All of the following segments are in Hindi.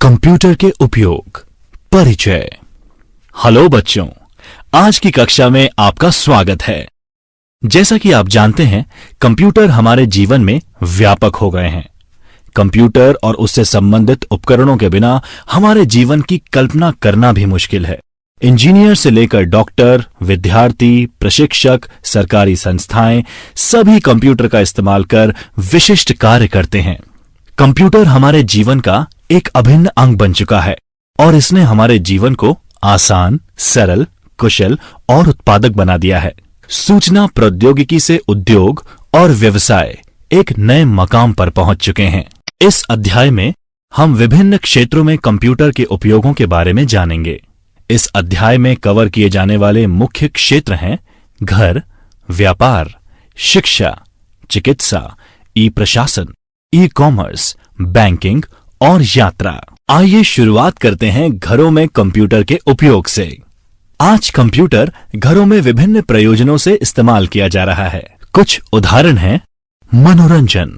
कंप्यूटर के उपयोग परिचय। हेलो बच्चों, आज की कक्षा में आपका स्वागत है। जैसा कि आप जानते हैं, कंप्यूटर हमारे जीवन में व्यापक हो गए हैं। कंप्यूटर और उससे संबंधित उपकरणों के बिना हमारे जीवन की कल्पना करना भी मुश्किल है। इंजीनियर से लेकर डॉक्टर, विद्यार्थी, प्रशिक्षक, सरकारी संस्थाएं सभी कंप्यूटर का इस्तेमाल कर विशिष्ट कार्य करते हैं। कंप्यूटर हमारे जीवन का एक अभिन्न अंग बन चुका है और इसने हमारे जीवन को आसान, सरल, कुशल और उत्पादक बना दिया है। सूचना प्रौद्योगिकी से उद्योग और व्यवसाय एक नए मकाम पर पहुंच चुके हैं। इस अध्याय में हम विभिन्न क्षेत्रों में कंप्यूटर के उपयोगों के बारे में जानेंगे। इस अध्याय में कवर किए जाने वाले मुख्य क्षेत्र हैं घर, व्यापार, शिक्षा, चिकित्सा, ई प्रशासन, ई कॉमर्स, बैंकिंग और यात्रा। आइए शुरुआत करते हैं घरों में कंप्यूटर के उपयोग से। आज कंप्यूटर घरों में विभिन्न प्रयोजनों से इस्तेमाल किया जा रहा है। कुछ उदाहरण हैं। मनोरंजन।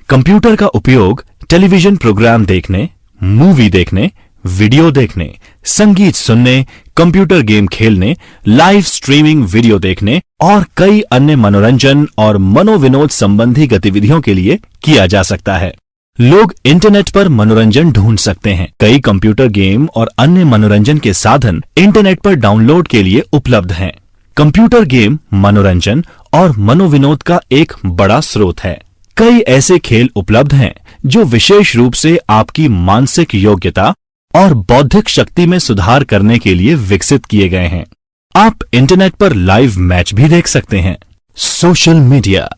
कंप्यूटर का उपयोग टेलीविजन प्रोग्राम देखने, मूवी देखने, वीडियो देखने, संगीत सुनने, कंप्यूटर गेम खेलने, लाइव स्ट्रीमिंग वीडियो देखने और कई अन्य मनोरंजन और मनोविनोद संबंधी गतिविधियों के लिए किया जा सकता है। लोग इंटरनेट पर मनोरंजन ढूंढ सकते हैं। कई कंप्यूटर गेम और अन्य मनोरंजन के साधन इंटरनेट पर डाउनलोड के लिए उपलब्ध हैं। कंप्यूटर गेम मनोरंजन और मनोविनोद का एक बड़ा स्रोत है। कई ऐसे खेल उपलब्ध हैं जो विशेष रूप से आपकी मानसिक योग्यता और बौद्धिक शक्ति में सुधार करने के लिए विकसित किए गए हैं। आप इंटरनेट पर लाइव मैच भी देख सकते हैं। Social media.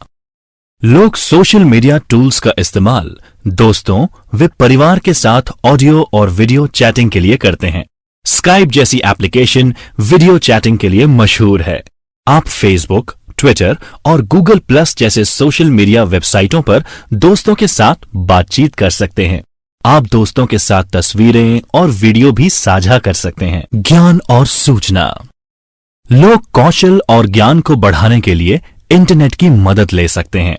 लोग सोशल मीडिया टूल्स का इस्तेमाल दोस्तों व परिवार के साथ ऑडियो और वीडियो चैटिंग के लिए करते हैं। स्काइप जैसी एप्लीकेशन वीडियो चैटिंग के लिए मशहूर है। आप फेसबुक, ट्विटर और गूगल प्लस जैसे सोशल मीडिया वेबसाइटों पर दोस्तों के साथ बातचीत कर सकते हैं। आप दोस्तों के साथ तस्वीरें और वीडियो भी साझा कर सकते हैं। ज्ञान और सूचना। लोग कौशल और ज्ञान को बढ़ाने के लिए इंटरनेट की मदद ले सकते हैं।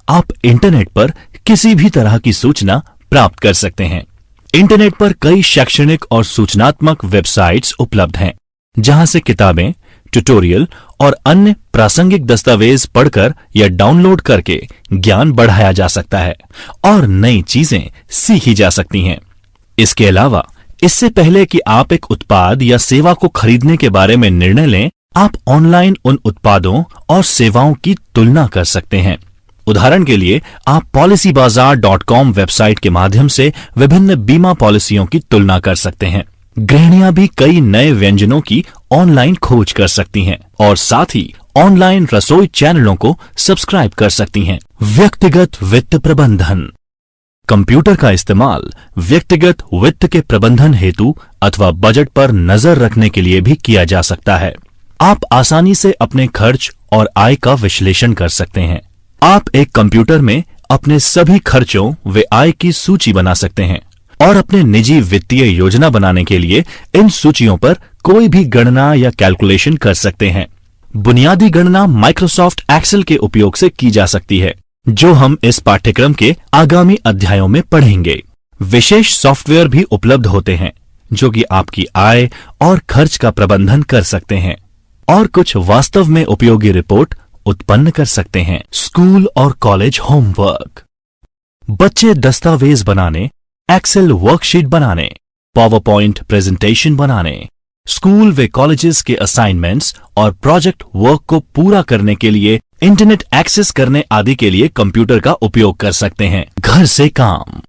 आप इंटरनेट पर किसी भी तरह की सूचना प्राप्त कर सकते हैं। इंटरनेट पर कई शैक्षणिक और सूचनात्मक वेबसाइट्स उपलब्ध हैं, जहां से किताबें, ट्यूटोरियल और अन्य प्रासंगिक दस्तावेज पढ़कर या डाउनलोड करके ज्ञान बढ़ाया जा सकता है और नई चीजें सीखी जा सकती हैं। इसके अलावा इससे पहले कि आप एक उत्पाद या सेवा को खरीदने के बारे में निर्णय लें, आप ऑनलाइन उन उत्पादों और सेवाओं की तुलना कर सकते हैं। उदाहरण के लिए आप policybazaar.com वेबसाइट के माध्यम से विभिन्न बीमा पॉलिसियों की तुलना कर सकते हैं। गृहिणियां भी कई नए व्यंजनों की ऑनलाइन खोज कर सकती हैं और साथ ही ऑनलाइन रसोई चैनलों को सब्सक्राइब कर सकती हैं। व्यक्तिगत वित्त प्रबंधन। कंप्यूटर का इस्तेमाल व्यक्तिगत वित्त के प्रबंधन हेतु अथवा बजट पर नजर रखने के लिए भी किया जा सकता है। आप आसानी से अपने खर्च और आय का विश्लेषण कर सकते हैं। आप एक कंप्यूटर में अपने सभी खर्चों व आय की सूची बना सकते हैं और अपने निजी वित्तीय योजना बनाने के लिए इन सूचियों पर कोई भी गणना या कैलकुलेशन कर सकते हैं। बुनियादी गणना माइक्रोसॉफ्ट एक्सेल के उपयोग से की जा सकती है, जो हम इस पाठ्यक्रम के आगामी अध्यायों में पढ़ेंगे। विशेष सॉफ्टवेयर भी उपलब्ध होते हैं जो कि आपकी आय और खर्च का प्रबंधन कर सकते हैं और कुछ वास्तव में उपयोगी रिपोर्ट उत्पन्न कर सकते हैं। स्कूल और कॉलेज होमवर्क। बच्चे दस्तावेज बनाने, एक्सेल वर्कशीट बनाने, पावर पॉइंट प्रेजेंटेशन बनाने, स्कूल व कॉलेजेस के असाइनमेंट्स और प्रोजेक्ट वर्क को पूरा करने के लिए इंटरनेट एक्सेस करने आदि के लिए कंप्यूटर का उपयोग कर सकते हैं। घर से काम।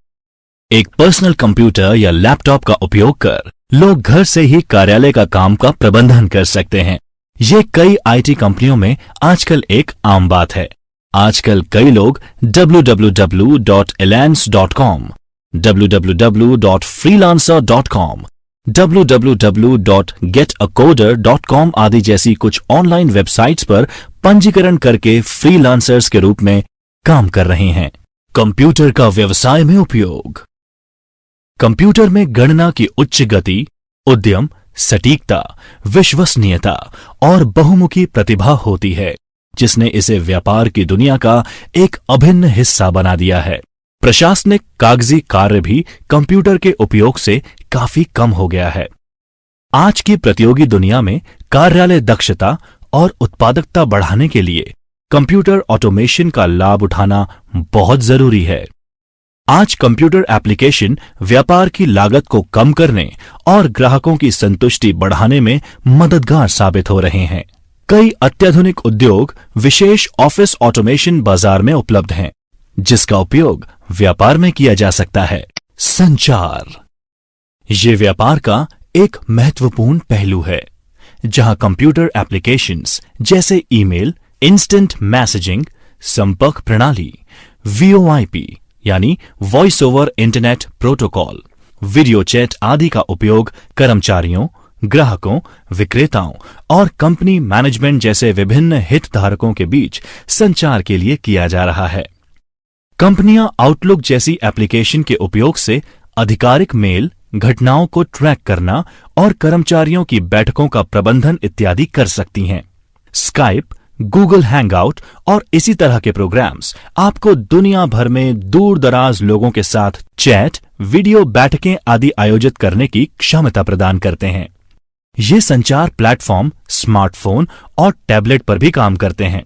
एक पर्सनल कंप्यूटर या लैपटॉप का उपयोग कर लोग घर से ही कार्यालय का काम का प्रबंधन कर सकते हैं। ये कई आईटी कंपनियों में आजकल एक आम बात है। आजकल कई लोग www.elance.com, www.freelancer.com, www.getacoder.com आदि जैसी कुछ ऑनलाइन वेबसाइट्स पर पंजीकरण करके फ्रीलांसर्स के रूप में काम कर रहे हैं। कंप्यूटर का व्यवसाय में उपयोग। कंप्यूटर में गणना की उच्च गति, उद्यम, सटीकता, विश्वसनीयता और बहुमुखी प्रतिभा होती है, जिसने इसे व्यापार की दुनिया का एक अभिन्न हिस्सा बना दिया है। प्रशासनिक कागजी कार्य भी कंप्यूटर के उपयोग से काफी कम हो गया है। आज की प्रतियोगी दुनिया में कार्यालय दक्षता और उत्पादकता बढ़ाने के लिए कंप्यूटर ऑटोमेशन का लाभ उठाना बहुत जरूरी है। आज कंप्यूटर एप्लीकेशन व्यापार की लागत को कम करने और ग्राहकों की संतुष्टि बढ़ाने में मददगार साबित हो रहे हैं। कई अत्याधुनिक उद्योग विशेष ऑफिस ऑटोमेशन बाजार में उपलब्ध हैं, जिसका उपयोग व्यापार में किया जा सकता है। संचार ये व्यापार का एक महत्वपूर्ण पहलू है, जहां कंप्यूटर एप्लीकेशंस जैसे ईमेल, इंस्टेंट मैसेजिंग, संपर्क प्रणाली, VoIP यानी voice over internet protocol, video chat आदि का उपयोग कर्मचारियों, ग्राहकों, विक्रेताओं और कंपनी मैनेजमेंट जैसे विभिन्न हितधारकों के बीच संचार के लिए किया जा रहा है। कंपनियां आउटलुक जैसी एप्लीकेशन के उपयोग से आधिकारिक मेल, घटनाओं को ट्रैक करना और कर्मचारियों की बैठकों का प्रबंधन इत्यादि कर सकती हैं। स्काइप, गूगल हैंगआउट और इसी तरह के प्रोग्राम्स आपको दुनिया भर में दूर दराज लोगों के साथ चैट, वीडियो बैठकें आदि आयोजित करने की क्षमता प्रदान करते हैं। ये संचार प्लेटफॉर्म स्मार्टफोन और टैबलेट पर भी काम करते हैं।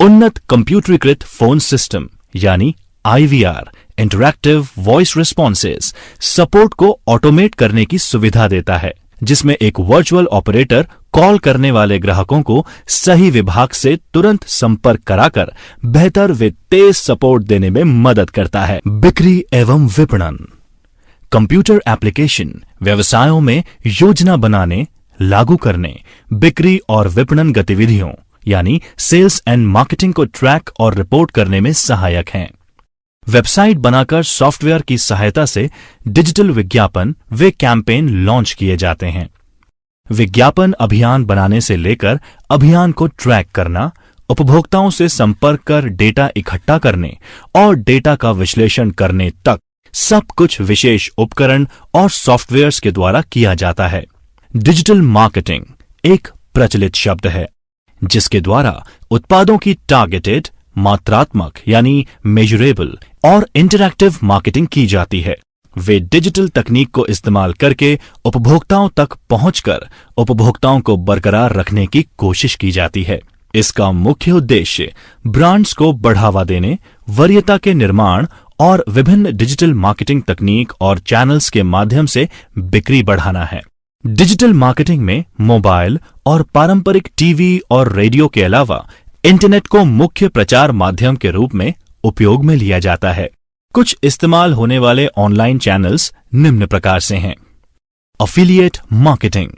उन्नत कंप्यूटरीकृत फोन सिस्टम यानी IVR, interactive voice responses, support को ऑटोमेट करने की सुविधा देता है, जिसमें एक वर्चुअल ऑपरेटर कॉल करने वाले ग्राहकों को सही विभाग से तुरंत संपर्क कराकर बेहतर व तेज सपोर्ट देने में मदद करता है। बिक्री एवं विपणन कंप्यूटर एप्लीकेशन व्यवसायों में योजना बनाने, लागू करने, बिक्री और विपणन गतिविधियों यानी सेल्स एंड मार्केटिंग को ट्रैक और रिपोर्ट करने में सहायक हैं। वेबसाइट बनाकर सॉफ्टवेयर की सहायता से डिजिटल विज्ञापन व कैंपेन लॉन्च किए जाते हैं। विज्ञापन अभियान बनाने से लेकर अभियान को ट्रैक करना, उपभोक्ताओं से संपर्क कर डेटा इकट्ठा करने और डेटा का विश्लेषण करने तक सब कुछ विशेष उपकरण और सॉफ्टवेयर्स के द्वारा किया जाता है। डिजिटल मार्केटिंग एक प्रचलित शब्द है, जिसके द्वारा उत्पादों की टारगेटेड, मात्रात्मक यानी मेजरेबल और इंटरैक्टिव मार्केटिंग की जाती है। वे डिजिटल तकनीक को इस्तेमाल करके उपभोक्ताओं तक पहुंचकर उपभोक्ताओं को बरकरार रखने की कोशिश की जाती है। इसका मुख्य उद्देश्य ब्रांड्स को बढ़ावा देने, वरीयता के निर्माण और विभिन्न डिजिटल मार्केटिंग तकनीक और चैनल्स के माध्यम से बिक्री बढ़ाना है। डिजिटल मार्केटिंग में मोबाइल और पारंपरिक टीवी और रेडियो के अलावा इंटरनेट को मुख्य प्रचार माध्यम के रूप में उपयोग में लिया जाता है। कुछ इस्तेमाल होने वाले ऑनलाइन चैनल्स निम्न प्रकार से हैं: affiliate marketing,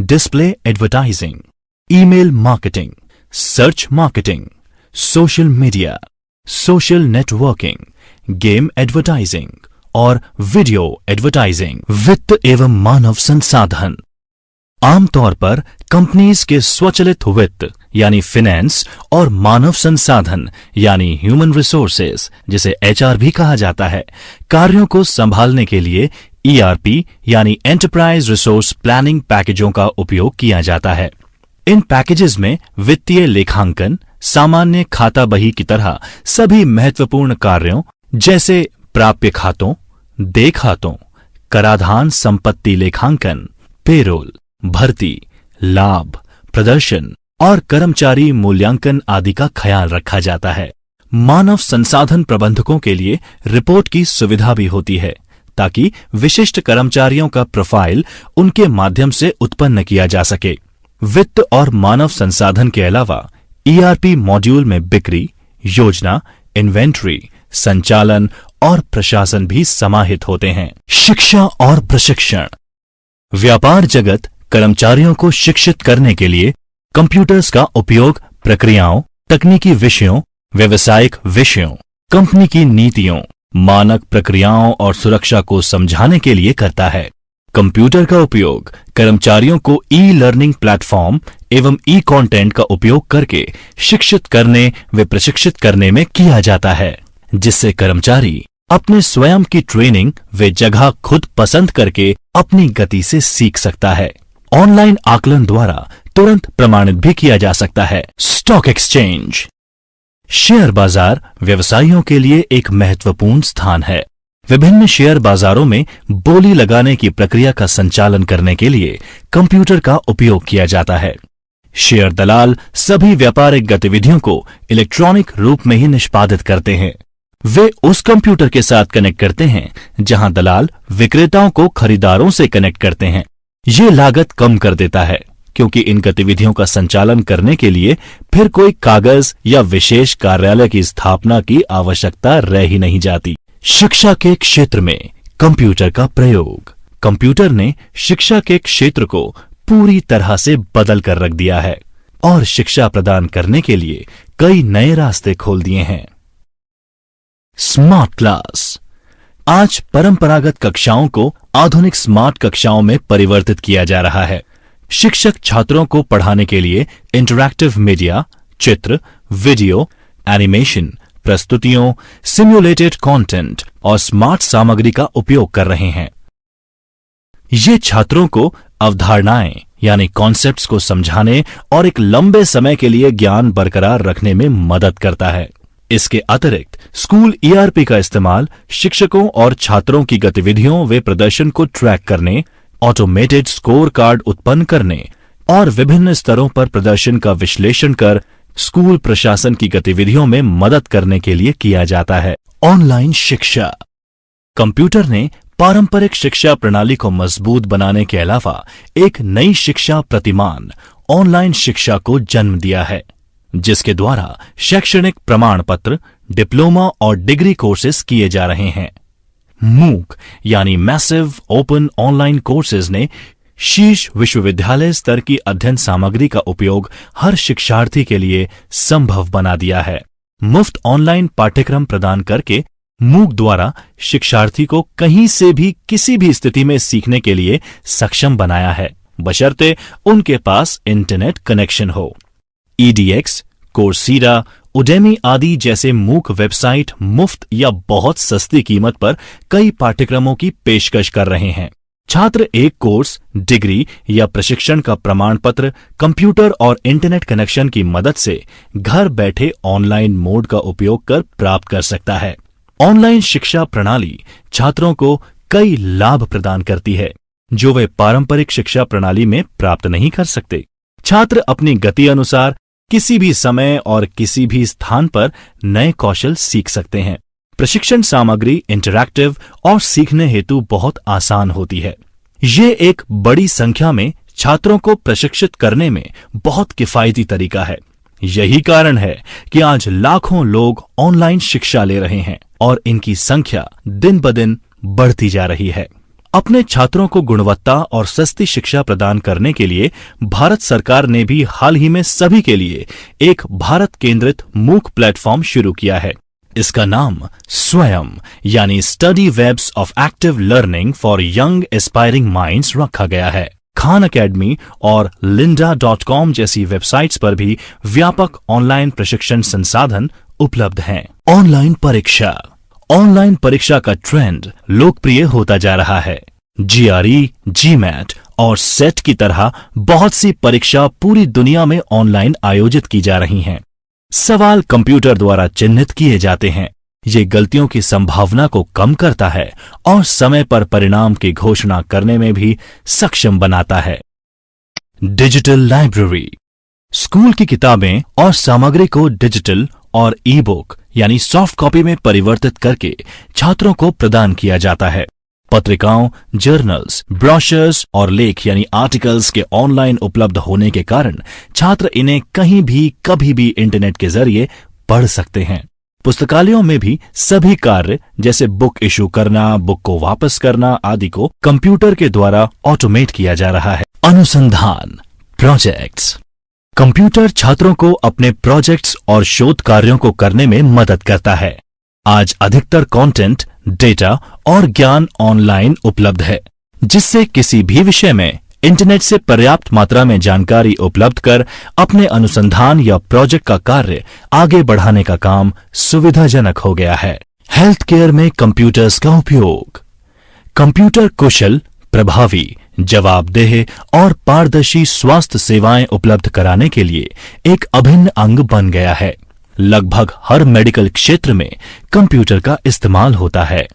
display advertising, email marketing, search marketing, social media, social networking, game advertising और वीडियो एडवर्टाइजिंग। वित्त एवं मानव संसाधन आमतौर पर कंपनीज के स्वचालित वित्त यानी फाइनेंस और मानव संसाधन यानी ह्यूमन रिसोर्सेज, जिसे HR भी कहा जाता है, कार्यों को संभालने के लिए ERP यानी एंटरप्राइज रिसोर्स प्लानिंग पैकेजों का उपयोग किया जाता है। इन पैकेजेस में वित्तीय लेखांकन, सामान्य खाता बही की तरह सभी महत्वपूर्ण कार्यों जैसे प्राप्य खातों, देय खातों, कराधान संपत्ति लेखांकन, पेरोल, भर्ती, लाभ, प्रदर्शन और कर्मचारी मूल्यांकन आदि का ख्याल रखा जाता है। मानव संसाधन प्रबंधकों के लिए रिपोर्ट की सुविधा भी होती है, ताकि विशिष्ट कर्मचारियों का प्रोफाइल उनके माध्यम से उत्पन्न किया जा सके। वित्त और मानव संसाधन के अलावा ERP मॉड्यूल में बिक्री, योजना, इन्वेंट्री, संचालन और प्रशासन भी समाहित होते हैं। शिक्षा और प्रशिक्षण व्यापार जगत कर्मचारियों को शिक्षित करने के लिए कंप्यूटर्स का उपयोग प्रक्रियाओं, तकनीकी विषयों, व्यावसायिक विषयों, कंपनी की नीतियों, मानक प्रक्रियाओं और सुरक्षा को समझाने के लिए करता है। कंप्यूटर का उपयोग कर्मचारियों को ई-लर्निंग प्लेटफॉर्म एवं ई-कंटेंट का उपयोग करके शिक्षित करने व प्रशिक्षित करने में किया जाता है, जिससे कर्मचारी अपने स्वयं की ट्रेनिंग व जगह खुद पसंद करके अपनी गति से सीख सकता है। ऑनलाइन आकलन द्वारा तुरंत प्रमाणित भी किया जा सकता है। स्टॉक एक्सचेंज शेयर बाजार व्यवसायियों के लिए एक महत्वपूर्ण स्थान है। विभिन्न शेयर बाजारों में बोली लगाने की प्रक्रिया का संचालन करने के लिए कंप्यूटर का उपयोग किया जाता है। शेयर दलाल सभी व्यापारिक गतिविधियों को इलेक्ट्रॉनिक रूप में ही निष्पादित करते हैं। वे उस कंप्यूटर के साथ कनेक्ट करते हैं जहां दलाल विक्रेताओं को खरीदारों से कनेक्ट करते हैं। ये लागत कम कर देता है, क्योंकि इन गतिविधियों का संचालन करने के लिए फिर कोई कागज या विशेष कार्यालय की स्थापना की आवश्यकता रह ही नहीं जाती। शिक्षा के क्षेत्र में कंप्यूटर का प्रयोग। कंप्यूटर ने शिक्षा के क्षेत्र को पूरी तरह से बदल कर रख दिया है और शिक्षा प्रदान करने के लिए कई नए रास्ते खोल दिए हैं। Smart class. आज परंपरागत कक्षाओं को आधुनिक स्मार्ट कक्षाओं में परिवर्तित किया जा रहा है। शिक्षक छात्रों को पढ़ाने के लिए इंटरैक्टिव मीडिया, चित्र, वीडियो, एनिमेशन, प्रस्तुतियों, सिम्युलेटेड कंटेंट और स्मार्ट सामग्री का उपयोग कर रहे हैं। ये छात्रों को अवधारणाएं यानी कॉन्सेप्ट्स को समझाने और एक लंबे समय के लिए ज्ञान बरकरार रखने में मदद करता है। इसके अतिरिक्त स्कूल ईआरपी का इस्तेमाल शिक्षकों और छात्रों की गतिविधियों व प्रदर्शन को ट्रैक करने, ऑटोमेटेड स्कोर कार्ड उत्पन्न करने और विभिन्न स्तरों पर प्रदर्शन का विश्लेषण कर स्कूल प्रशासन की गतिविधियों में मदद करने के लिए किया जाता है। ऑनलाइन शिक्षा। कंप्यूटर ने पारंपरिक शिक्षा प्रणाली को मजबूत बनाने के अलावा एक नई शिक्षा प्रतिमान ऑनलाइन शिक्षा को जन्म दिया है, जिसके द्वारा शैक्षणिक प्रमाण पत्र, डिप्लोमा और डिग्री कोर्सेज किए जा रहे हैं। मूक यानी मैसिव ओपन ऑनलाइन कोर्सेज ने शीर्ष विश्वविद्यालय स्तर की अध्ययन सामग्री का उपयोग हर शिक्षार्थी के लिए संभव बना दिया है। मुफ्त ऑनलाइन पाठ्यक्रम प्रदान करके मूक द्वारा शिक्षार्थी को कहीं से भी किसी भी स्थिति में सीखने के लिए सक्षम बनाया है, बशर्ते उनके पास इंटरनेट कनेक्शन हो। EDX, कोर्सेरा, उडेमी आदि जैसे मूक वेबसाइट मुफ्त या बहुत सस्ती कीमत पर कई पाठ्यक्रमों की पेशकश कर रहे हैं। छात्र एक कोर्स, डिग्री या प्रशिक्षण का प्रमाण पत्र कंप्यूटर और इंटरनेट कनेक्शन की मदद से घर बैठे ऑनलाइन मोड का उपयोग कर प्राप्त कर सकता है। ऑनलाइन शिक्षा प्रणाली छात्रों को कई लाभ प्रदान करती है जो वे पारंपरिक शिक्षा प्रणाली में प्राप्त नहीं कर सकते। छात्र अपनी गति अनुसार किसी भी समय और किसी भी स्थान पर नए कौशल सीख सकते हैं। प्रशिक्षण सामग्री इंटरैक्टिव और सीखने हेतु बहुत आसान होती है। ये एक बड़ी संख्या में छात्रों को प्रशिक्षित करने में बहुत किफायती तरीका है। यही कारण है कि आज लाखों लोग ऑनलाइन शिक्षा ले रहे हैं और इनकी संख्या दिन ब दिन बढ़ती जा रही है। अपने छात्रों को गुणवत्ता और सस्ती शिक्षा प्रदान करने के लिए भारत सरकार ने भी हाल ही में सभी के लिए एक भारत केंद्रित मूक प्लेटफॉर्म शुरू किया है। इसका नाम स्वयं यानी study webs of active learning for young aspiring minds रखा गया है। खान अकेडमी और lynda.com जैसी वेबसाइट्स पर भी व्यापक ऑनलाइन प्रशिक्षण संसाधन उपलब्ध हैं। ऑनलाइन परीक्षा। ऑनलाइन परीक्षा का ट्रेंड लोकप्रिय होता जा रहा है। GRE, GMAT और सेट की तरह बहुत सी परीक्षा पूरी दुनिया में ऑनलाइन आयोजित की जा रही हैं। सवाल कंप्यूटर द्वारा चिन्हित किए जाते हैं। ये गलतियों की संभावना को कम करता है और समय पर परिणाम की घोषणा करने में भी सक्षम बनाता है। Digital library. स्कूल की किताबें और सामग्री को डिजिटल और ई-बुक यानी सॉफ्ट कॉपी में परिवर्तित करके छात्रों को प्रदान किया जाता है। पत्रिकाओं, जर्नल्स, ब्रोशर्स और लेख यानी आर्टिकल्स के ऑनलाइन उपलब्ध होने के कारण छात्र इन्हें कहीं भी कभी भी इंटरनेट के जरिए पढ़ सकते हैं। पुस्तकालयों में भी सभी कार्य जैसे बुक इशू करना, बुक को वापस करना आदि को कंप्यूटर के द्वारा ऑटोमेट किया जा रहा है। अनुसंधान, प्रोजेक्ट्स। कंप्यूटर छात्रों को अपने प्रोजेक्ट्स और शोध कार्यों को करने में मदद करता है। आज अधिकतर कंटेंट, डेटा और ज्ञान ऑनलाइन उपलब्ध है, जिससे किसी भी विषय में इंटरनेट से पर्याप्त मात्रा में जानकारी उपलब्ध कर अपने अनुसंधान या प्रोजेक्ट का कार्य आगे बढ़ाने का काम सुविधाजनक हो गया है। हेल्थ केयर में कंप्यूटर्स का उपयोग। कंप्यूटर कुशल, प्रभावी, जवाबदेह और पारदर्शी स्वास्थ्य सेवाएं उपलब्ध कराने के लिए एक अभिन्न अंग बन गया है। लगभग हर मेडिकल क्षेत्र में कंप्यूटर का इस्तेमाल होता है।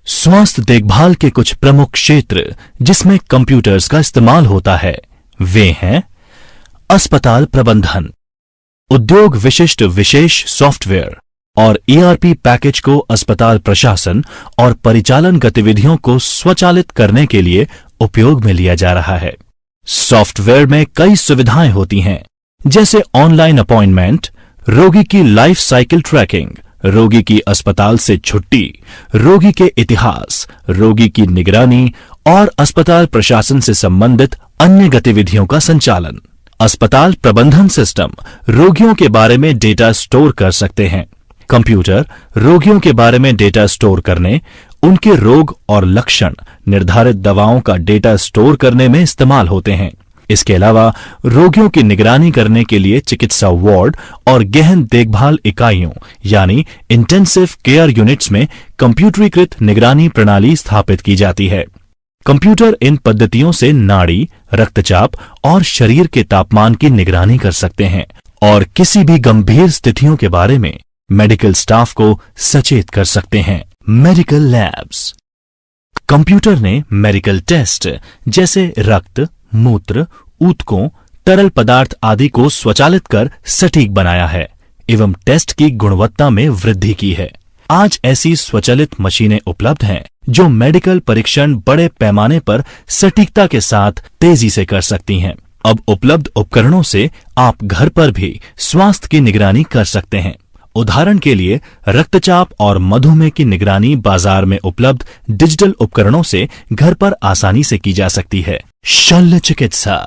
स्वास्थ्य देखभाल के कुछ प्रमुख क्षेत्र जिसमें कंप्यूटर्स का इस्तेमाल होता है वे हैं अस्पताल प्रबंधन, उद्योग विशिष्ट विशेष सॉफ्टवेयर और ईआरपी पैकेज को अस्पताल प्रशासन और परिचालन गतिविधियों को स्वचालित करने के लिए उपयोग में लिया जा रहा है। सॉफ्टवेयर में कई सुविधाएं होती हैं, जैसे ऑनलाइन अपॉइंटमेंट, रोगी की लाइफ साइकिल ट्रैकिंग, रोगी की अस्पताल से छुट्टी, रोगी के इतिहास, रोगी की निगरानी और अस्पताल प्रशासन से संबंधित अन्य गतिविधियों का संचालन। अस्पताल प्रबंधन सिस्टम रोगियों के बारे में डेटा स्टोर कर सकते हैं। कंप्यूटर रोगियों के बारे में डेटा स्टोर करने, उनके रोग और लक्षण, निर्धारित दवाओं का डेटा स्टोर करने में इस्तेमाल होते हैं। इसके अलावा रोगियों की निगरानी करने के लिए चिकित्सा वार्ड और गहन देखभाल इकाइयों यानी इंटेंसिव केयर यूनिट्स में कंप्यूटरीकृत निगरानी प्रणाली स्थापित की जाती है। कंप्यूटर इन पद्धतियों से नाड़ी, रक्तचाप और शरीर के तापमान की निगरानी कर सकते हैं और किसी भी गंभीर स्थितियों के बारे में मेडिकल स्टाफ को सचेत कर सकते हैं। मेडिकल लैब्स कंप्यूटर ने मेडिकल टेस्ट जैसे रक्त, मूत्र, ऊतकों, तरल पदार्थ आदि को स्वचालित कर सटीक बनाया है एवं टेस्ट की गुणवत्ता में वृद्धि की है। आज ऐसी स्वचालित मशीनें उपलब्ध हैं जो मेडिकल परीक्षण बड़े पैमाने पर सटीकता के साथ तेजी से कर सकती हैं। अब उपलब्ध उपकरणों से आप घर पर भी स्वास्थ्य की निगरानी कर सकते हैं। उदाहरण के लिए रक्तचाप और मधुमेह की निगरानी बाजार में उपलब्ध डिजिटल उपकरणों से घर पर आसानी से की जा सकती है। शल्य चिकित्सा,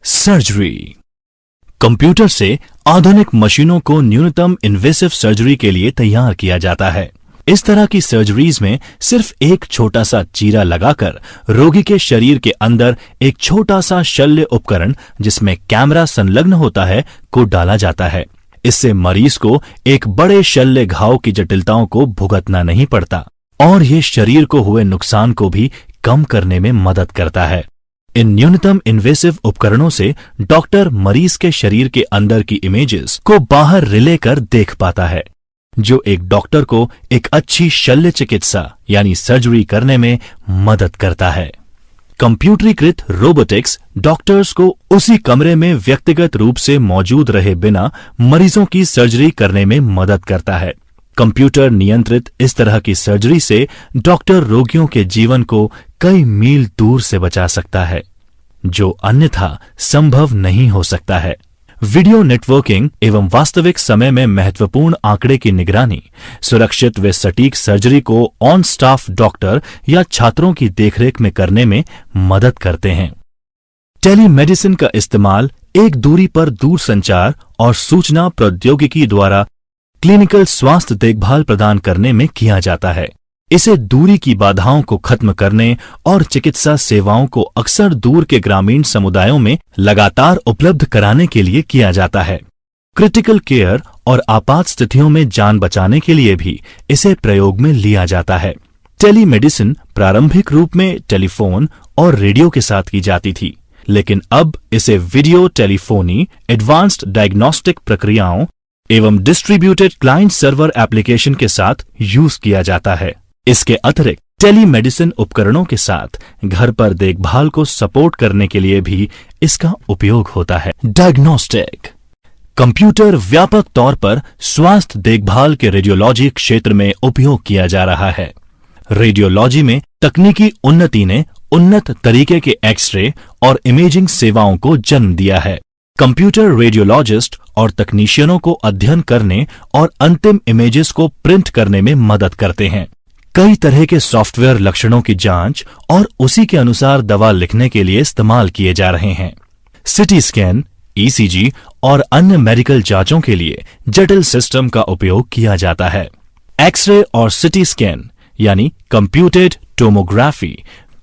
सर्जरी कंप्यूटर से आधुनिक मशीनों को न्यूनतम इन्वेसिव सर्जरी के लिए तैयार किया जाता है। इस तरह की सर्जरीज में सिर्फ एक छोटा सा चीरा लगाकर रोगी के शरीर के अंदर एक छोटा सा शल्य उपकरण जिसमें कैमरा संलग्न होता है को डाला जाता है। इससे मरीज को एक बड़े शल्य घाव की जटिलताओं को भुगतना नहीं पड़ता और ये शरीर को हुए नुकसान को भी कम करने में मदद करता है। इन न्यूनतम इन्वेसिव उपकरणों से डॉक्टर मरीज के शरीर के अंदर की इमेजेस को बाहर रिले कर देख पाता है, जो एक डॉक्टर को एक अच्छी शल्य चिकित्सा यानी सर्जरी करने में मदद करता है। कंप्यूटरीकृत रोबोटिक्स डॉक्टर्स को उसी कमरे में व्यक्तिगत रूप से मौजूद रहे बिना मरीजों की सर्जरी करने में मदद करता है। कंप्यूटर नियंत्रित इस तरह की सर्जरी से डॉक्टर रोगियों के जीवन को कई मील दूर से बचा सकता है, जो अन्यथा संभव नहीं हो सकता है। वीडियो नेटवर्किंग एवं वास्तविक समय में महत्वपूर्ण आंकड़े की निगरानी सुरक्षित व सटीक सर्जरी को ऑन स्टाफ डॉक्टर या छात्रों की देखरेख में करने में मदद करते हैं। टेलीमेडिसिन का इस्तेमाल एक दूरी पर दूरसंचार और सूचना प्रौद्योगिकी द्वारा क्लिनिकल स्वास्थ्य देखभाल प्रदान करने में किया जाता है। इसे दूरी की बाधाओं को खत्म करने और चिकित्सा सेवाओं को अक्सर दूर के ग्रामीण समुदायों में लगातार उपलब्ध कराने के लिए किया जाता है। क्रिटिकल केयर और आपात स्थितियों में जान बचाने के लिए भी इसे प्रयोग में लिया जाता है। टेलीमेडिसिन प्रारंभिक रूप में टेलीफोन और रेडियो के साथ की जाती थी, लेकिन अब इसे वीडियो टेलीफोनी, एडवांस्ड डायग्नोस्टिक प्रक्रियाओं एवं डिस्ट्रीब्यूटेड क्लाइंट सर्वर एप्लीकेशन के साथ यूज किया जाता है। इसके अतिरिक्त टेलीमेडिसिन उपकरणों के साथ घर पर देखभाल को सपोर्ट करने के लिए भी इसका उपयोग होता है। डायग्नोस्टिक कंप्यूटर व्यापक तौर पर स्वास्थ्य देखभाल के रेडियोलॉजी क्षेत्र में उपयोग किया जा रहा है। रेडियोलॉजी में तकनीकी उन्नति ने उन्नत तरीके के एक्सरे और इमेजिंग सेवाओं को जन्म दिया है। कंप्यूटर रेडियोलॉजिस्ट और तकनीशियनों को अध्ययन करने और अंतिम इमेजेस को प्रिंट करने में मदद करते हैं। कई तरह के सॉफ्टवेयर लक्षणों की जांच और उसी के अनुसार दवा लिखने के लिए इस्तेमाल किए जा रहे हैं। सिटी स्कैन, ईसीजी और अन्य मेडिकल जांचों के लिए जटिल सिस्टम का उपयोग किया जाता है। एक्सरे और सिटी स्कैन यानी कंप्यूटेड टोमोग्राफी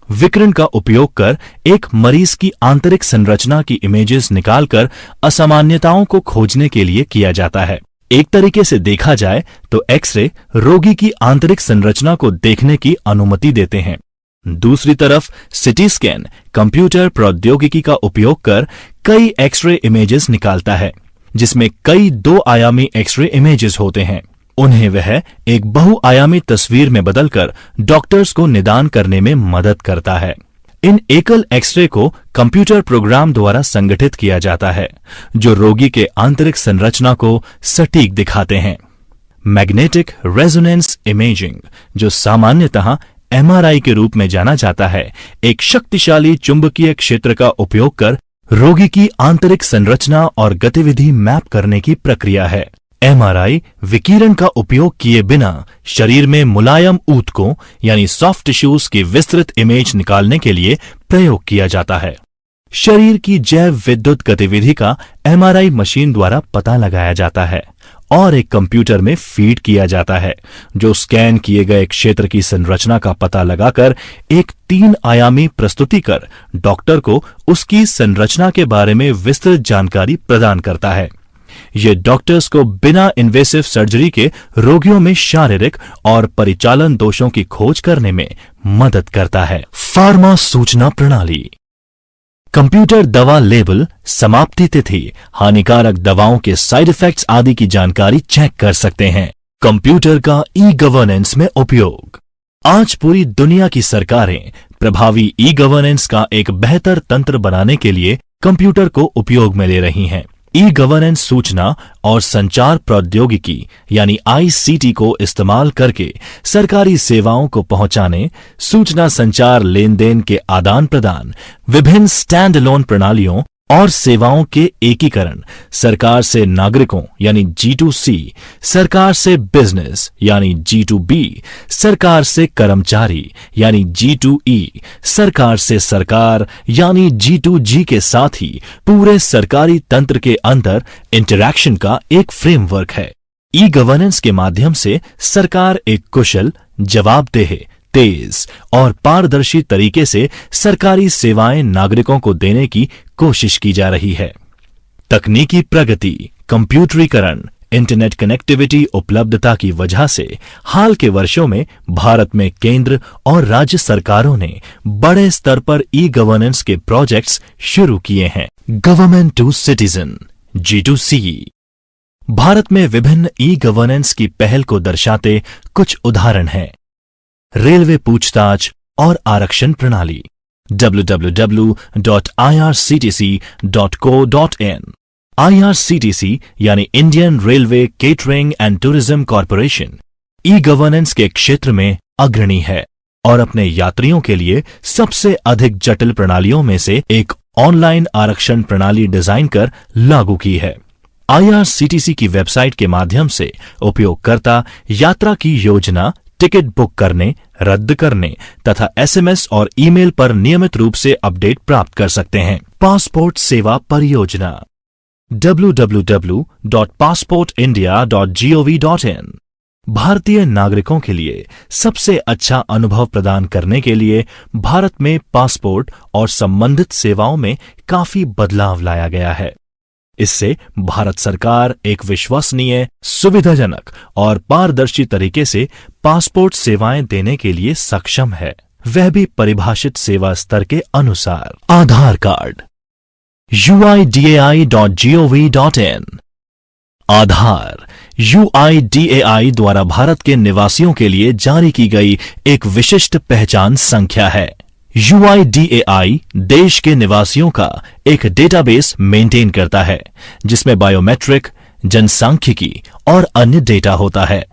विकिरण का उपयोग कर एक मरीज की आंतरिक संरचना की इमेजेस निकालकर असामान्यताओं को खोजने के लिए किया जाता है। एक तरीके से देखा जाए तो एक्सरे रोगी की आंतरिक संरचना को देखने की अनुमति देते हैं। दूसरी तरफ सिटी स्कैन कंप्यूटर प्रौद्योगिकी का उपयोग कर कई एक्सरे इमेजेस निकालता है। जिसमें कई 2 आयामी एक्सरे इमेजेस होते हैं। उन्हें वह एक बहुआयामी तस्वीर में बदलकर डॉक्टर्स को निदान करने में मदद करता है। इन एकल एक्सरे को कंप्यूटर प्रोग्राम द्वारा संगठित किया जाता है, जो रोगी के आंतरिक संरचना को सटीक दिखाते हैं। मैग्नेटिक रेजोनेंस इमेजिंग, जो सामान्यतः एमआरआई के रूप में जाना जाता है, एक शक्तिशाली चुंबकीय क्षेत्र का उपयोग कर रोगी की आंतरिक संरचना और गतिविधि मैप करने की प्रक्रिया है। एमआरआई विकिरण का उपयोग किए बिना शरीर में मुलायम ऊतकों यानी सॉफ्ट टिश्यूज की विस्तृत इमेज निकालने के लिए प्रयोग किया जाता है। शरीर की जैव विद्युत गतिविधि का एमआरआई मशीन द्वारा पता लगाया जाता है और एक कंप्यूटर में फीड किया जाता है, जो स्कैन किए गए क्षेत्र की संरचना का पता लगाकर एक 3 आयामी प्रस्तुति कर डॉक्टर को उसकी संरचना के बारे में विस्तृत जानकारी प्रदान करता है। ये डॉक्टर्स को बिना इन्वेसिव सर्जरी के रोगियों में शारीरिक और परिचालन दोषों की खोज करने में मदद करता है। फार्मा सूचना प्रणाली। कंप्यूटर दवा लेबल, समाप्ति तिथि, हानिकारक दवाओं के साइड इफेक्ट्स आदि की जानकारी चेक कर सकते हैं। कंप्यूटर का ई गवर्नेंस में उपयोग। आज पूरी दुनिया की सरकारें प्रभावी ई गवर्नेंस का एक बेहतर तंत्र बनाने के लिए कंप्यूटर को उपयोग में ले रही हैं। ई गवर्नेंस सूचना और संचार प्रौद्योगिकी यानी आईसीटी को इस्तेमाल करके सरकारी सेवाओं को पहुंचाने, सूचना संचार लेन देन के आदान प्रदान, विभिन्न स्टैंड अलोन प्रणालियों और सेवाओं के एकीकरण, सरकार से नागरिकों यानी G2C, सरकार से बिजनेस यानी G2B, सरकार से कर्मचारी यानी G2E, सरकार से सरकार यानी G2G के साथ ही पूरे सरकारी तंत्र के अंदर इंटरैक्शन का एक फ्रेमवर्क है। ई गवर्नेंस के माध्यम से सरकार एक कुशल, जवाबदेह, तेज और पारदर्शी तरीके से सरकारी सेवाएं नागरिकों को देने की कोशिश की जा रही है। तकनीकी प्रगति, कंप्यूटरीकरण, इंटरनेट कनेक्टिविटी उपलब्धता की वजह से हाल के वर्षों में भारत में केंद्र और राज्य सरकारों ने बड़े स्तर पर ई गवर्नेंस के प्रोजेक्ट्स शुरू किए हैं। Government to citizen G2C। Bharat में विभिन्न ई गवर्नेंस की पहल को दर्शाते कुछ उदाहरण हैं। रेलवे पूछताछ और आरक्षण प्रणाली www.irctc.co.in। IRCTC यानी Indian railway catering and tourism corporation e governance के क्षेत्र में अग्रणी है और अपने यात्रियों के लिए सबसे अधिक जटिल प्रणालियों में से एक ऑनलाइन आरक्षण प्रणाली डिजाइन कर लागू की है। IRCTC की वेबसाइट के माध्यम से उपयोगकर्ता यात्रा की योजना, टिकट बुक करने, रद्द करने तथा SMS और ईमेल पर नियमित रूप से अपडेट प्राप्त कर सकते हैं। पासपोर्ट सेवा परियोजना www.passportindia.gov.in। भारतीय नागरिकों के लिए सबसे अच्छा अनुभव प्रदान करने के लिए भारत में पासपोर्ट और संबंधित सेवाओं में काफी बदलाव लाया गया है। इससे भारत सरकार एक विश्वसनीय, सुविधाजनक और पारदर्शी तरीके से पासपोर्ट सेवाएं देने के लिए सक्षम है, वह भी परिभाषित सेवा स्तर के अनुसार। आधार कार्ड uidai.gov.in। आधार UIDAI द्वारा भारत के निवासियों के लिए जारी की गई एक विशिष्ट पहचान संख्या है। UIDAI देश के निवासियों का एक डेटाबेस मेंटेन करता है, जिसमें बायोमेट्रिक, जनसांख्यिकी और अन्य डेटा होता है।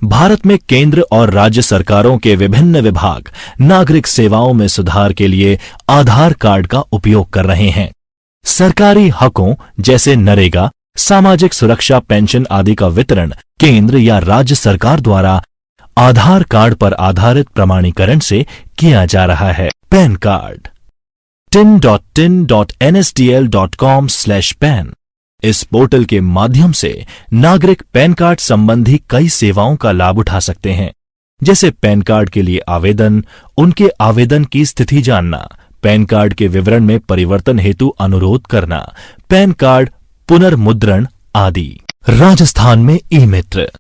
भारत में केंद्र और राज्य सरकारों के विभिन्न विभाग नागरिक सेवाओं में सुधार के लिए आधार कार्ड का उपयोग कर रहे हैं। सरकारी हकों जैसे नरेगा, सामाजिक सुरक्षा पेंशन आदि का वितरण केंद्र या राज्य सरकार द्वारा आधार कार्ड पर आधारित प्रमाणीकरण से किया जा रहा है। Pan card tin.nsdl.com/pan। इस पोर्टल के माध्यम से नागरिक पैन कार्ड संबंधी कई सेवाओं का लाभ उठा सकते हैं, जैसे पैन कार्ड के लिए आवेदन, उनके आवेदन की स्थिति जानना, पैन कार्ड के विवरण में परिवर्तन हेतु अनुरोध करना, पैन कार्ड पुनर्मुद्रण आदि। राजस्थान में ई-मित्र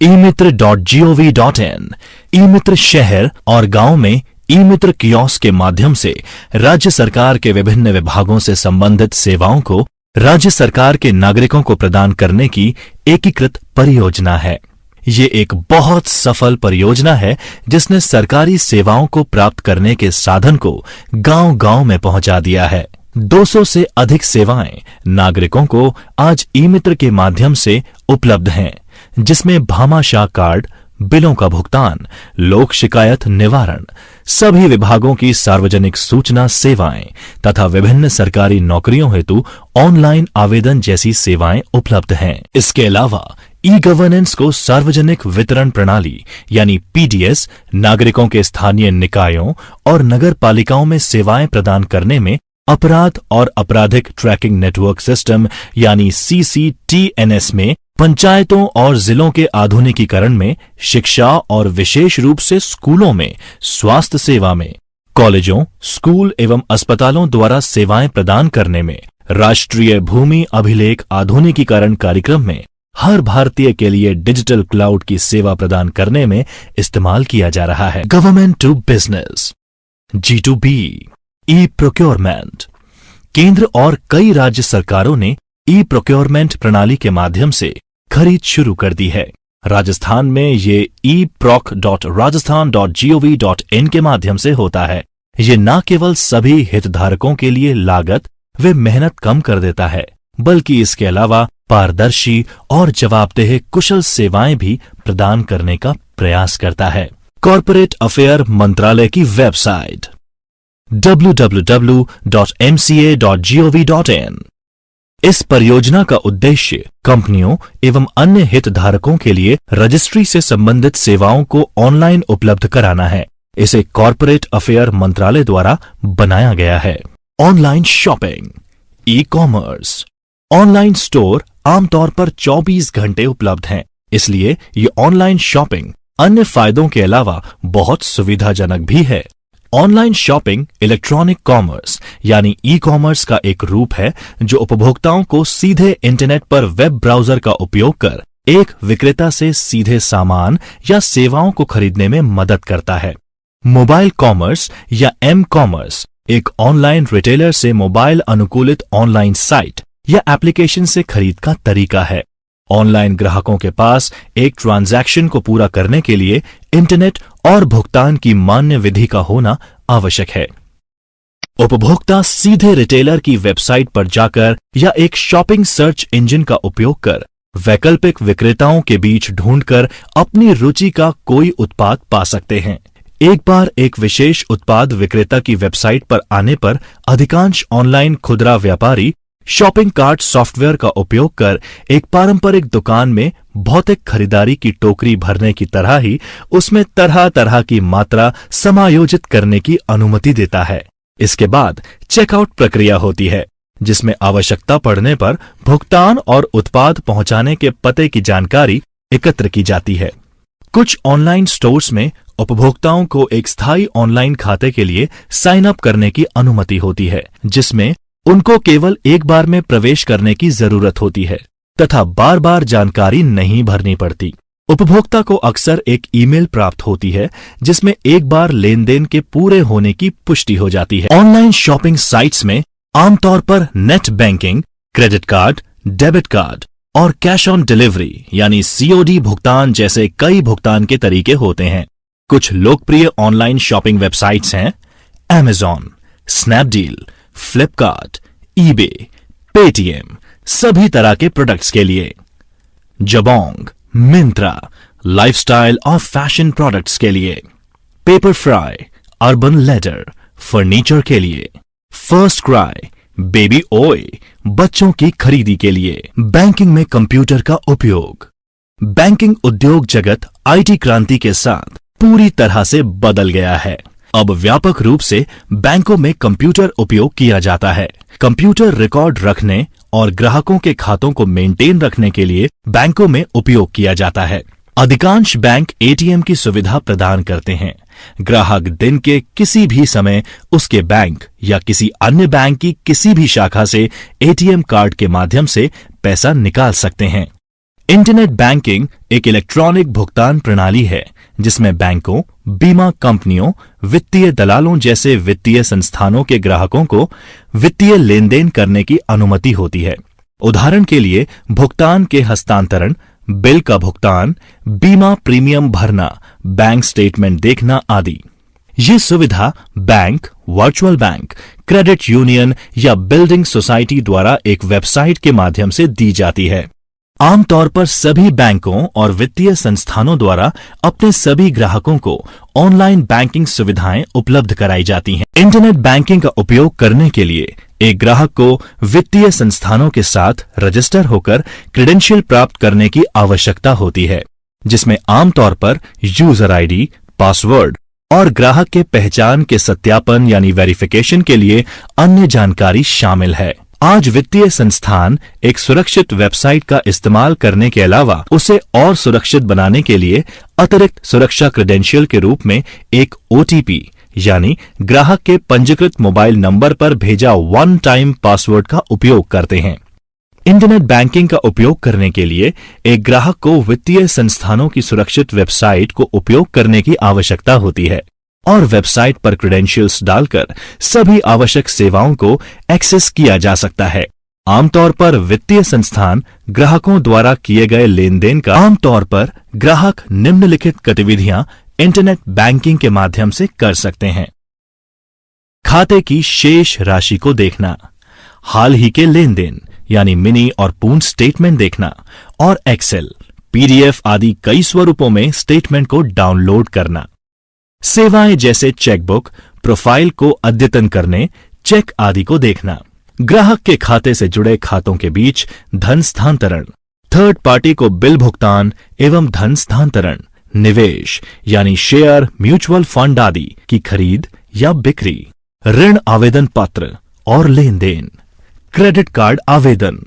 e-mitra.gov.in। ई-मित्र शहर और गांव में ई-मित्र कियोस्क के माध्यम से राज्य सरकार के विभिन्न विभागों से संबंधित सेवाओं को राज्य सरकार के नागरिकों को प्रदान करने की एकीकृत परियोजना है। ये एक बहुत सफल परियोजना है जिसने सरकारी सेवाओं को प्राप्त करने के साधन को गांव-गांव में पहुंचा दिया है। 200 से अधिक सेवाएं नागरिकों को आज ई-मित्र के माध्यम से उपलब्ध हैं, जिसमें भामाशाह कार्ड, बिलों का भुगतान, लोक शिकायत निवारण, सभी विभागों की सार्वजनिक सूचना सेवाएं तथा विभिन्न सरकारी नौकरियों हेतु ऑनलाइन आवेदन जैसी सेवाएं उपलब्ध हैं। इसके अलावा ई गवर्नेंस को सार्वजनिक वितरण प्रणाली यानी पीडीएस नागरिकों के स्थानीय निकायों और नगर पालिकाओं में सेवाएं प्रदान करने में, अपराध और आपराधिक ट्रैकिंग नेटवर्क सिस्टम यानी सीसीटीएनएस में, पंचायतों और जिलों के आधुनिकीकरण में, शिक्षा और विशेष रूप से स्कूलों में, स्वास्थ्य सेवा में, कॉलेजों, स्कूल एवं अस्पतालों द्वारा सेवाएं प्रदान करने में, राष्ट्रीय भूमि अभिलेख आधुनिकीकरण कार्यक्रम में, हर भारतीय के लिए डिजिटल क्लाउड की सेवा प्रदान करने में इस्तेमाल किया जा रहा है। Government to business, G2B, e procurement. केंद्र और कई राज्य सरकारों ने ई प्रोक्योरमेंट प्रणाली के माध्यम से खरीद शुरू कर दी है। राजस्थान में ये eproc.rajasthan.gov.in के माध्यम से होता है। ये न केवल सभी हितधारकों के लिए लागत व मेहनत कम कर देता है, बल्कि इसके अलावा पारदर्शी और जवाबदेह कुशल सेवाएं भी प्रदान करने का प्रयास करता है। कॉर्पोरेट अफेयर मंत्रालय की वेबसाइट www.mca.gov.in। इस परियोजना का उद्देश्य कंपनियों एवं अन्य हितधारकों के लिए रजिस्ट्री से संबंधित सेवाओं को ऑनलाइन उपलब्ध कराना है। इसे कॉर्पोरेट अफेयर मंत्रालय द्वारा बनाया गया है। Online shopping, e commerce. Online store आमतौर पर 24 घंटे उपलब्ध हैं, इसलिए ये ऑनलाइन शॉपिंग अन्य फायदों के अलावा बहुत सुविधाजनक भी है। ऑनलाइन शॉपिंग इलेक्ट्रॉनिक कॉमर्स यानी ई कॉमर्स का एक रूप है जो उपभोक्ताओं को सीधे इंटरनेट पर वेब ब्राउजर का उपयोग कर एक विक्रेता से सीधे सामान या सेवाओं को खरीदने में मदद करता है। मोबाइल कॉमर्स या एम कॉमर्स एक ऑनलाइन रिटेलर से मोबाइल अनुकूलित ऑनलाइन साइट या एप्लीकेशन से खरीद का तरीका है। ऑनलाइन ग्राहकों के पास एक ट्रांजैक्शन को पूरा करने के लिए इंटरनेट और भुगतान की मान्य विधि का होना आवश्यक है। उपभोक्ता सीधे रिटेलर की वेबसाइट पर जाकर या एक शॉपिंग सर्च इंजन का उपयोग कर वैकल्पिक विक्रेताओं के बीच ढूंढकर अपनी रुचि का कोई उत्पाद पा सकते हैं। एक बार एक विशेष उत्पाद विक्रेता की वेबसाइट पर आने पर अधिकांश ऑनलाइन खुदरा व्यापारी शॉपिंग कार्ट सॉफ्टवेयर का उपयोग कर एक पारंपरिक दुकान में भौतिक खरीदारी की टोकरी भरने की तरह ही उसमें तरह तरह की मात्रा समायोजित करने की अनुमति देता है। इसके बाद चेकआउट प्रक्रिया होती है, जिसमें आवश्यकता पड़ने पर भुगतान और उत्पाद पहुंचाने के पते की जानकारी एकत्र की जाती है। कुछ ऑनलाइन स्टोर्स में उपभोक्ताओं को एक स्थायी ऑनलाइन खाते के लिए साइन अप करने की अनुमति होती है, जिसमें उनको केवल एक बार में प्रवेश करने की जरूरत होती है तथा बार बार जानकारी नहीं भरनी पड़ती। उपभोक्ता को अक्सर एक ईमेल प्राप्त होती है जिसमें एक बार लेन देन के पूरे होने की पुष्टि हो जाती है। ऑनलाइन शॉपिंग साइट्स में आमतौर पर net banking, credit card, debit card और कैश ऑन डिलीवरी यानी सीओडी भुगतान जैसे कई भुगतान के तरीके होते हैं। कुछ लोकप्रिय ऑनलाइन शॉपिंग वेबसाइट्स हैं Amazon, Snapdeal, Flipkart, eBay, Paytm सभी तरह के प्रोडक्ट्स के लिए, जबोंग, मिंत्रा लाइफस्टाइल और फैशन प्रोडक्ट्स के लिए, paper fry, urban leather furniture के लिए, फर्स्ट क्राई बेबी ऑय बच्चों की खरीदी के लिए। बैंकिंग में कंप्यूटर का उपयोग। बैंकिंग उद्योग जगत आईटी क्रांति के साथ पूरी तरह से बदल गया है। अब व्यापक रूप से बैंकों में कंप्यूटर उपयोग किया जाता है। कंप्यूटर रिकॉर्ड रखने और ग्राहकों के खातों को मेंटेन रखने के लिए बैंकों में उपयोग किया जाता है। अधिकांश बैंक एटीएम की सुविधा प्रदान करते हैं। ग्राहक दिन के किसी भी समय उसके बैंक या किसी अन्य बैंक की किसी भी शाखा से एटीएम कार्ड के माध्यम से पैसा निकाल सकते हैं। इंटरनेट बैंकिंग एक इलेक्ट्रॉनिक भुगतान प्रणाली है जिसमें बैंकों, बीमा कंपनियों, वित्तीय दलालों जैसे वित्तीय संस्थानों के ग्राहकों को वित्तीय लेन देन करने की अनुमति होती है। उदाहरण के लिए भुगतान के हस्तांतरण, बिल का भुगतान, बीमा प्रीमियम भरना, बैंक स्टेटमेंट देखना आदि। ये सुविधा bank, virtual bank, credit union या बिल्डिंग सोसाइटी द्वारा एक वेबसाइट के माध्यम से दी जाती है। आमतौर पर सभी बैंकों और वित्तीय संस्थानों द्वारा अपने सभी ग्राहकों को ऑनलाइन बैंकिंग सुविधाएं उपलब्ध कराई जाती हैं। इंटरनेट बैंकिंग का उपयोग करने के लिए एक ग्राहक को वित्तीय संस्थानों के साथ रजिस्टर होकर क्रेडेंशियल प्राप्त करने की आवश्यकता होती है, जिसमें आमतौर पर यूजर आईडी, पासवर्ड और ग्राहक के पहचान के सत्यापन यानी वेरिफिकेशन के लिए अन्य जानकारी शामिल है। आज वित्तीय संस्थान एक सुरक्षित वेबसाइट का इस्तेमाल करने के अलावा उसे और सुरक्षित बनाने के लिए अतिरिक्त सुरक्षा क्रेडेंशियल के रूप में एक ओटीपी यानी ग्राहक के पंजीकृत मोबाइल नंबर पर भेजा वन टाइम पासवर्ड का उपयोग करते हैं। इंटरनेट बैंकिंग का उपयोग करने के लिए एक ग्राहक को वित्तीय संस्थानों की सुरक्षित वेबसाइट को उपयोग करने की आवश्यकता होती है और वेबसाइट पर क्रेडेंशियल्स डालकर सभी आवश्यक सेवाओं को एक्सेस किया जा सकता है। आमतौर पर वित्तीय संस्थान ग्राहकों द्वारा किए गए लेन देन का आमतौर पर ग्राहक निम्नलिखित गतिविधियां इंटरनेट बैंकिंग के माध्यम से कर सकते हैं। खाते की शेष राशि को देखना, हाल ही के लेन देन यानी मिनी और पूर्ण स्टेटमेंट देखना और एक्सेल, पीडीएफ आदि कई स्वरूपों में स्टेटमेंट को डाउनलोड करना। सेवाएं जैसे चेकबुक, प्रोफाइल को अद्यतन करने, चेक आदि को देखना। ग्राहक के खाते से जुड़े खातों के बीच धन स्थानांतरण, थर्ड पार्टी को बिल भुगतान एवं धन स्थानांतरण, निवेश यानी शेयर, म्यूचुअल फंड आदि की खरीद या बिक्री, ऋण आवेदन पत्र और लेन देन, क्रेडिट कार्ड आवेदन,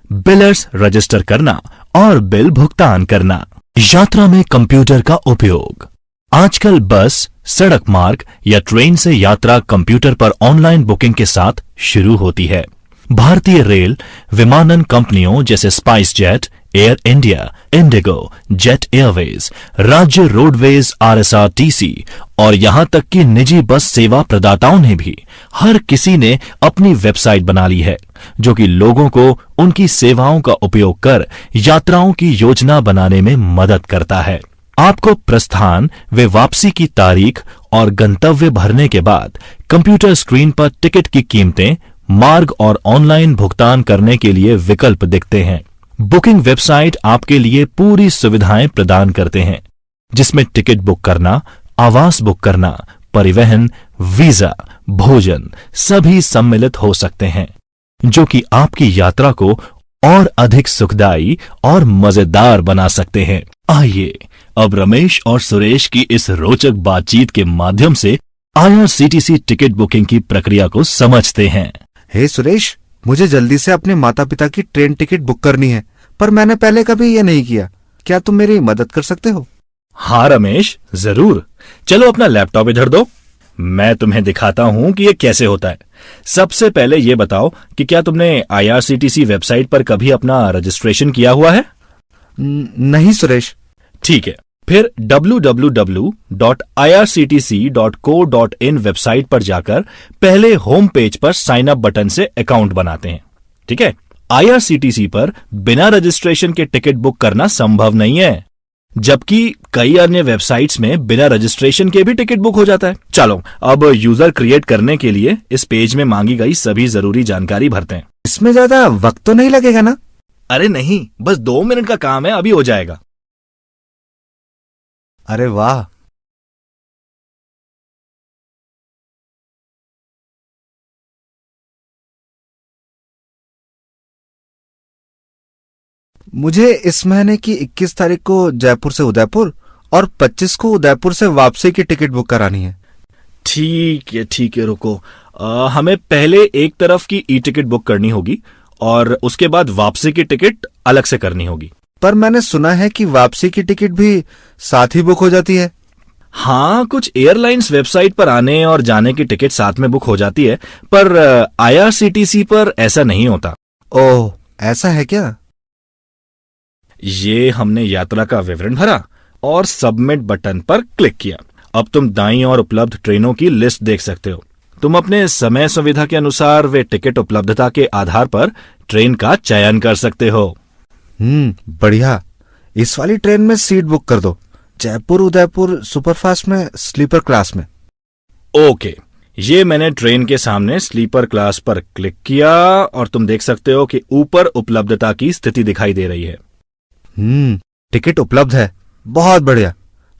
बिलर्स रजिस्टर करना और बिल भुगतान करना। यात्रा में कंप्यूटर का उपयोग। आजकल बस, सड़क मार्ग या ट्रेन से यात्रा कंप्यूटर पर ऑनलाइन बुकिंग के साथ शुरू होती है। भारतीय रेल विमानन कंपनियों जैसे spice jet, air India, Indigo, jet Airways, राज्य रोडवेज, आरएसआरटीसी और यहां तक कि निजी बस सेवा प्रदाताओं ने भी हर किसी ने अपनी वेबसाइट बना ली है, जो कि लोगों को उनकी सेवाओं का उपयोग कर यात्राओं की योजना बनाने में मदद करता है। आपको प्रस्थान व वापसी की तारीख और गंतव्य भरने के बाद कंप्यूटर स्क्रीन पर टिकट की कीमतें, मार्ग और ऑनलाइन भुगतान करने के लिए विकल्प दिखते हैं। बुकिंग वेबसाइट आपके लिए पूरी सुविधाएं प्रदान करते हैं, जिसमें टिकट बुक करना, आवास बुक करना, परिवहन, वीजा, भोजन सभी सम्मिलित हो सकते हैं, जो कि आपकी यात्रा को और अधिक सुखदायी और मजेदार बना सकते हैं। आइए अब रमेश और सुरेश की इस रोचक बातचीत के माध्यम से आईआरसीटीसी टिकट बुकिंग की प्रक्रिया को समझते हैं। हे सुरेश, मुझे जल्दी से अपने माता पिता की ट्रेन टिकट बुक करनी है, पर मैंने पहले कभी ये नहीं किया। क्या तुम मेरी मदद कर सकते हो? हाँ रमेश, जरूर। चलो अपना लैपटॉप इधर दो, मैं तुम्हें दिखाता हूं कि ये कैसे होता है। सबसे पहले ये बताओ कि क्या तुमने आईआरसीटीसी वेबसाइट पर कभी अपना रजिस्ट्रेशन किया हुआ है? नहीं सुरेश। ठीक है, फिर www.irctc.co.in वेबसाइट पर जाकर पहले होम पेज पर साइन अप बटन से अकाउंट बनाते हैं। ठीक है, आईआरसीटीसी पर बिना रजिस्ट्रेशन के टिकट बुक करना संभव नहीं है, जबकि कई अन्य वेबसाइट्स में बिना रजिस्ट्रेशन के भी टिकट बुक हो जाता है। चलो अब यूजर क्रिएट करने के लिए इस पेज में मांगी गई सभी जरूरी जानकारी भरते हैं। इसमें ज्यादा वक्त तो नहीं लगेगा ना? अरे नहीं, बस 2 मिनट का काम है, अभी हो जाएगा। अरे वाह, मुझे इस महीने की 21 तारीख को जयपुर से उदयपुर और 25 को उदयपुर से वापसी की टिकट बुक करानी है। ठीक है, रुको। हमें पहले एक तरफ की ई टिकट बुक करनी होगी और उसके बाद वापसी की टिकट अलग से करनी होगी। पर मैंने सुना है कि वापसी की टिकट भी साथ ही बुक हो जाती है। हाँ, कुछ एयरलाइंस वेबसाइट पर आने और जाने की टिकट साथ में बुक हो जाती है, पर आईआरसीटीसी पर ऐसा नहीं होता। ओह, ऐसा है क्या? ये हमने यात्रा का विवरण भरा और सबमिट बटन पर क्लिक किया। अब तुम दाईं ओर उपलब्ध ट्रेनों की लिस्ट देख सकते हो। तुम अपने समय सुविधा के अनुसार वे टिकट उपलब्धता के आधार पर ट्रेन का चयन कर सकते हो। बढ़िया। इस वाली ट्रेन में सीट बुक कर दो, जयपुर उदयपुर सुपरफास्ट में स्लीपर क्लास में। ओके, ये मैंने ट्रेन के सामने स्लीपर क्लास पर क्लिक किया और तुम देख सकते हो कि ऊपर उपलब्धता की स्थिति दिखाई दे रही है। टिकट उपलब्ध है, बहुत बढ़िया,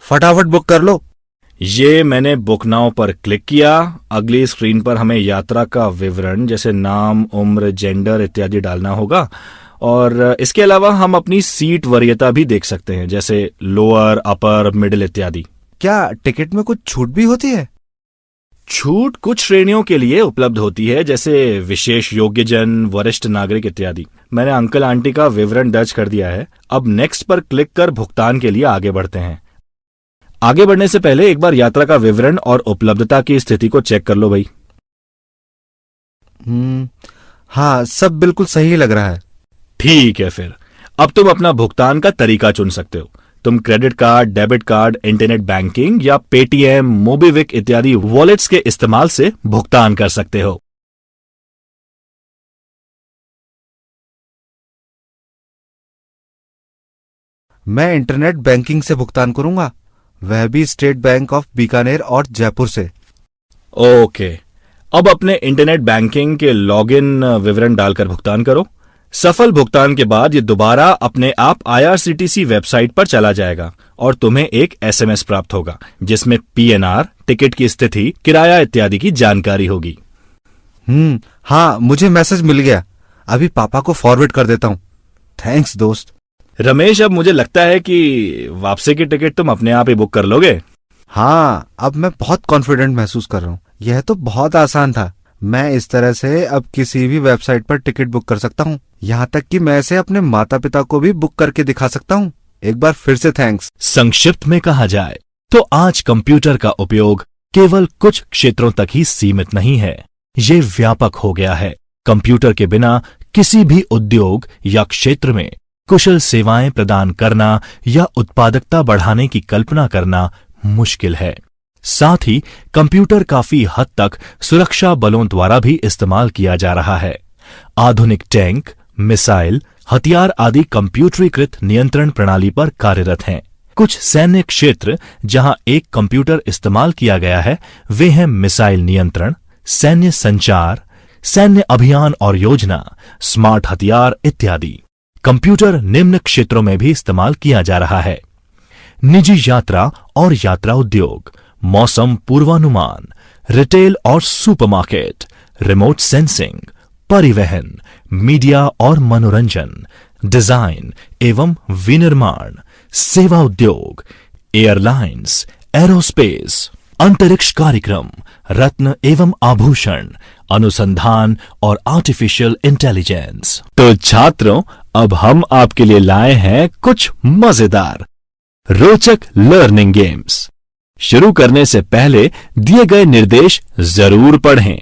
फटाफट बुक कर लो। ये मैंने बुक नाउ पर क्लिक किया। अगली स्क्रीन पर हमें यात्रा का विवरण जैसे नाम, उम्र, जेंडर इत्यादि डालना होगा और इसके अलावा हम अपनी सीट वरीयता भी देख सकते हैं जैसे लोअर, अपर, मिडिल इत्यादि। क्या टिकट में कुछ छूट भी होती है? छूट कुछ श्रेणियों के लिए उपलब्ध होती है जैसे विशेष योग्यजन, वरिष्ठ नागरिक इत्यादि। मैंने अंकल आंटी का विवरण दर्ज कर दिया है। अब नेक्स्ट पर क्लिक कर भुगतान के लिए आगे बढ़ते हैं। आगे बढ़ने से पहले एक बार यात्रा का विवरण और उपलब्धता की स्थिति को चेक कर लो भाई। हाँ, सब बिल्कुल सही लग रहा है। ठीक है, फिर अब तुम अपना भुगतान का तरीका चुन सकते हो। तुम credit card, debit card, internet banking या पेटीएम, मोबीविक इत्यादि वॉलेट्स के इस्तेमाल से भुगतान कर सकते हो। मैं इंटरनेट बैंकिंग से भुगतान करूंगा, वह भी स्टेट बैंक ऑफ बीकानेर और जयपुर से। ओके, अब अपने इंटरनेट बैंकिंग के लॉगिन विवरण डालकर भुगतान करो। सफल भुगतान के बाद ये दोबारा अपने आप आईआरसीटीसी वेबसाइट पर चला जाएगा और तुम्हें एक एसएमएस प्राप्त होगा जिसमें पीएनआर, टिकट की स्थिति, किराया इत्यादि की जानकारी होगी। हाँ, मुझे मैसेज मिल गया। अभी पापा को फॉरवर्ड कर देता हूँ। थैंक्स दोस्त। रमेश, अब मुझे लगता है कि वापसी की टिकट तुम अपने आप ही बुक कर लोगे। हाँ, अब मैं बहुत कॉन्फिडेंट महसूस कर रहा हूँ। यह तो बहुत आसान था। मैं इस तरह से अब किसी भी वेबसाइट पर टिकट बुक कर सकता हूँ। यहाँ तक कि मैं इसे अपने माता पिता को भी बुक करके दिखा सकता हूँ। एक बार फिर से थैंक्स। संक्षिप्त में कहा जाए तो आज कंप्यूटर का उपयोग केवल कुछ क्षेत्रों तक ही सीमित नहीं है, ये व्यापक हो गया है। कंप्यूटर के बिना किसी भी उद्योग या क्षेत्र में कुशल सेवाएं प्रदान करना या उत्पादकता बढ़ाने की कल्पना करना मुश्किल है। साथ ही कंप्यूटर काफी हद तक सुरक्षा बलों द्वारा भी इस्तेमाल किया जा रहा है। आधुनिक टैंक, मिसाइल, हथियार आदि कंप्यूटरीकृत नियंत्रण प्रणाली पर कार्यरत हैं। कुछ सैन्य क्षेत्र जहां एक कंप्यूटर इस्तेमाल किया गया है वे हैं मिसाइल नियंत्रण, सैन्य संचार, सैन्य अभियान और योजना, स्मार्ट हथियार इत्यादि। कंप्यूटर निम्न क्षेत्रों में भी इस्तेमाल किया जा रहा है। निजी यात्रा और यात्रा उद्योग, मौसम पूर्वानुमान, रिटेल और सुपरमार्केट, रिमोट सेंसिंग, परिवहन, मीडिया और मनोरंजन, डिजाइन एवं विनिर्माण, सेवा उद्योग, एयरलाइंस, एरोस्पेस, अंतरिक्ष कार्यक्रम, रत्न एवं आभूषण, अनुसंधान और आर्टिफिशियल इंटेलिजेंस। तो छात्रों, अब हम आपके लिए लाए हैं कुछ मजेदार रोचक लर्निंग गेम्स। शुरू करने से पहले दिए गए निर्देश जरूर पढ़ें।